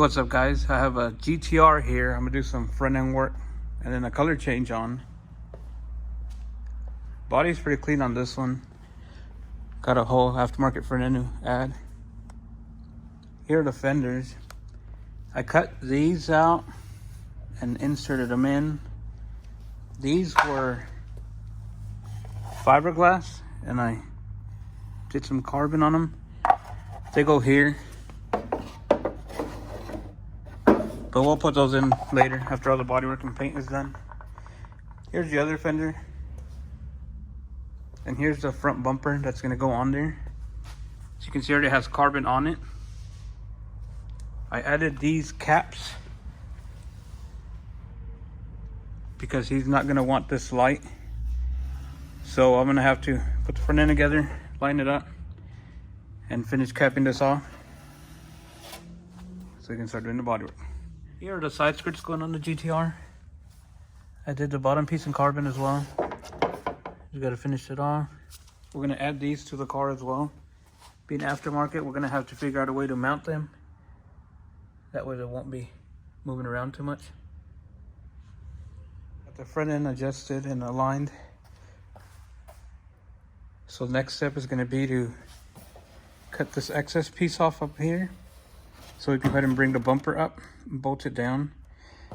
what's up guys, I have a GTR here. I'm gonna do some front end work and then a color change on. Body's pretty clean on this one. Got a whole aftermarket front end add. Here are the fenders. I cut these out and inserted them in. These were fiberglass and I did some carbon on them. They go here. But we'll put those in later after all the bodywork and paint is done. Here's the other fender. And here's the front bumper that's gonna go on there. As you can see, it already has carbon on it. I added these caps because he's not gonna want this light. So I'm gonna have to put the front end together, line it up, and finish capping this off so we can start doing the bodywork. Here are the side skirts going on the GTR. I did the bottom piece in carbon as well. You gotta finish it off. We're gonna add these to the car as well. Being aftermarket, we're gonna have to figure out a way to mount them. That way they won't be moving around too much. Got the front end adjusted and aligned. So the next step is gonna be to cut this excess piece off up here, so we can go ahead and bring the bumper up and bolt it down.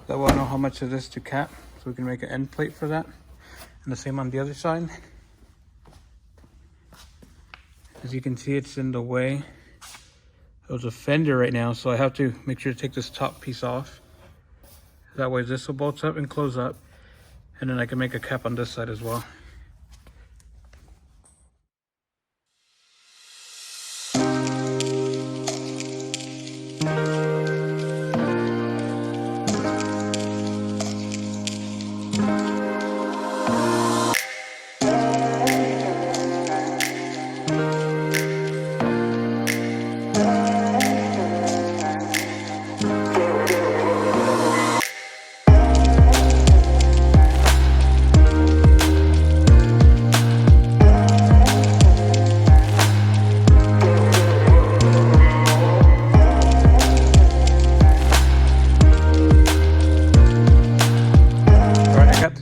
That way I know how much of this to cap, so we can make an end plate for that. And the same on the other side. As you can see, it's in the way. There's a fender right now, so I have to make sure to take this top piece off. That way this will bolt up and close up, and then I can make a cap on this side as well.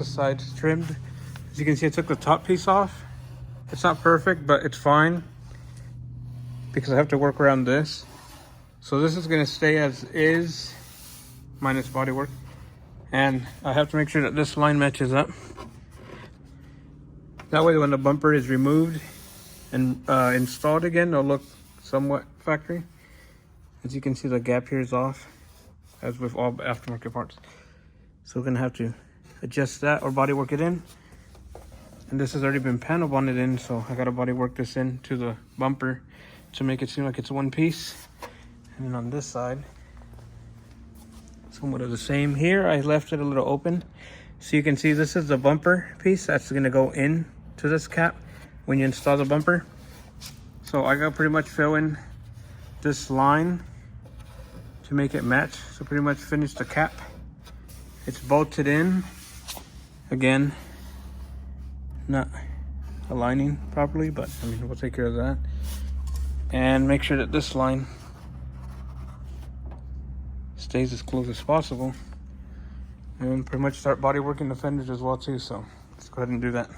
Sides trimmed. As you can see, I took the top piece off. It's not perfect, but it's fine because I have to work around this. So this is going to stay as is, minus bodywork, and I have to make sure that this line matches up. That way when the bumper is removed and installed again, it'll look somewhat factory. As you can see, the gap here is off, as with all aftermarket parts. So we're going to have to adjust that or body work it in. And this has already been panel bonded in, so I gotta body work this in to the bumper to make it seem like it's one piece. And then on this side, somewhat of the same. Here I left it a little open, so you can see this is the bumper piece that's gonna go in to this cap when you install the bumper. So I gotta pretty much fill in this line to make it match. So pretty much finish the cap. It's bolted in. Again, not aligning properly, but I mean, we'll take care of that. And make sure that this line stays as close as possible. And pretty much start body working the fenders as well too, so let's go ahead and do that.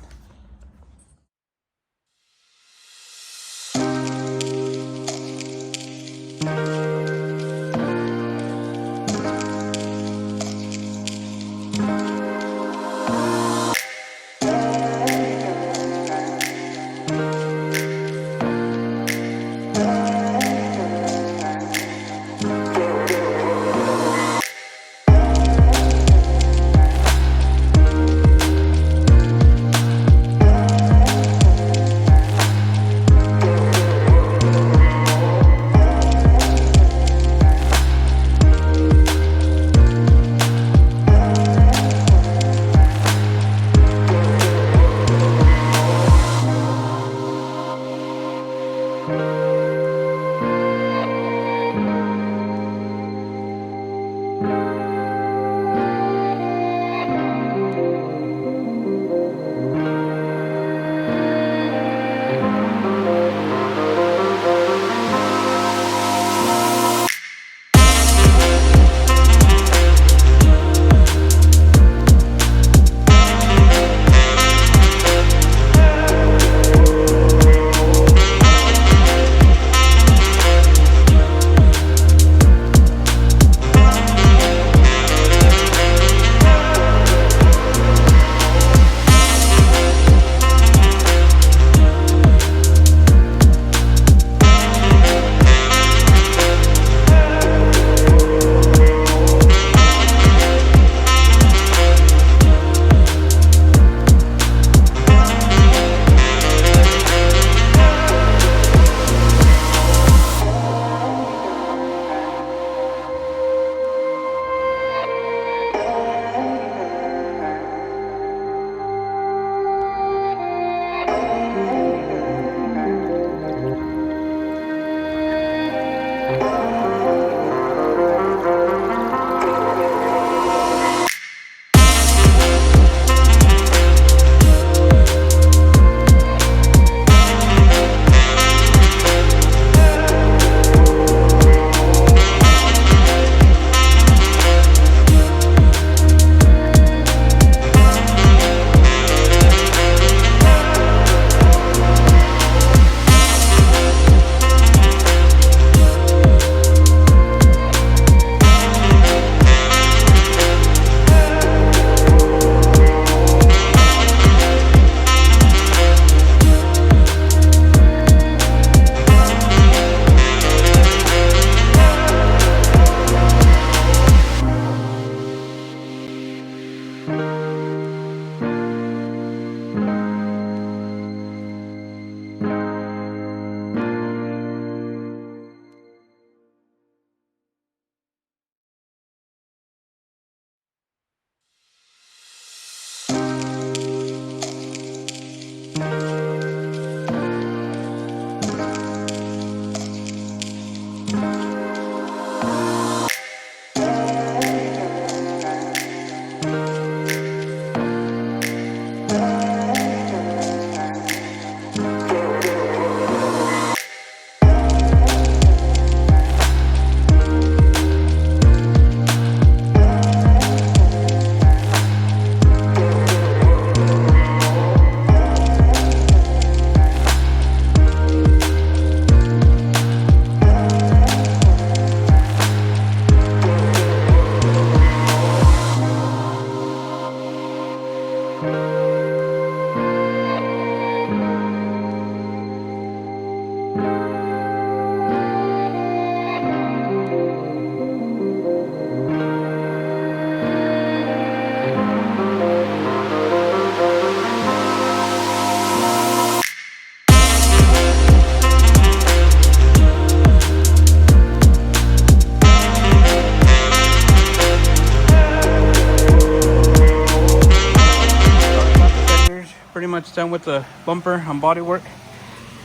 almost done with the bumper on Bodywork.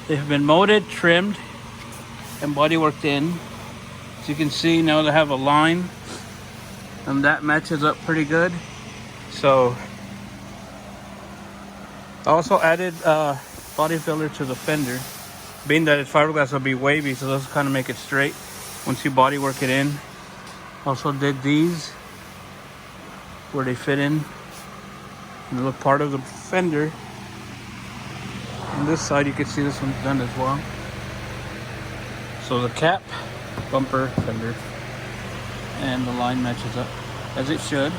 They've been molded, trimmed, and bodyworked in. As you can see, now they have a line, and that matches up pretty good. So I also added body filler to the fender, being that it's fiberglass, will be wavy, so this will kind of make it straight once you bodywork it in. Also did these where they fit in and look part of the fender. On this side, you can see this one's done as well. So the cap, bumper, fender, and the line matches up as it should.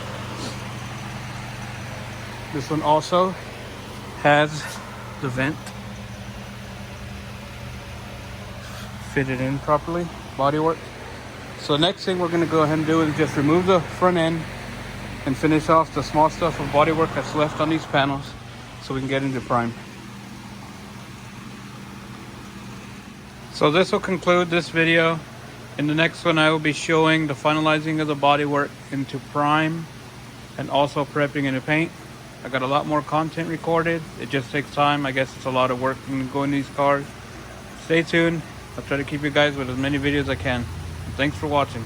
This one also has the vent fitted in properly, bodywork. So next thing we're going to go ahead and do is just remove the front end and finish off the small stuff of bodywork that's left on these panels so we can get into prime. So this will conclude this video. In the next one, I will be showing the finalizing of the bodywork into prime and also prepping into paint. I got a lot more content recorded. It just takes time. I guess it's a lot of work going these cars. Stay tuned. I'll try to keep you guys with as many videos as I can. Thanks for watching.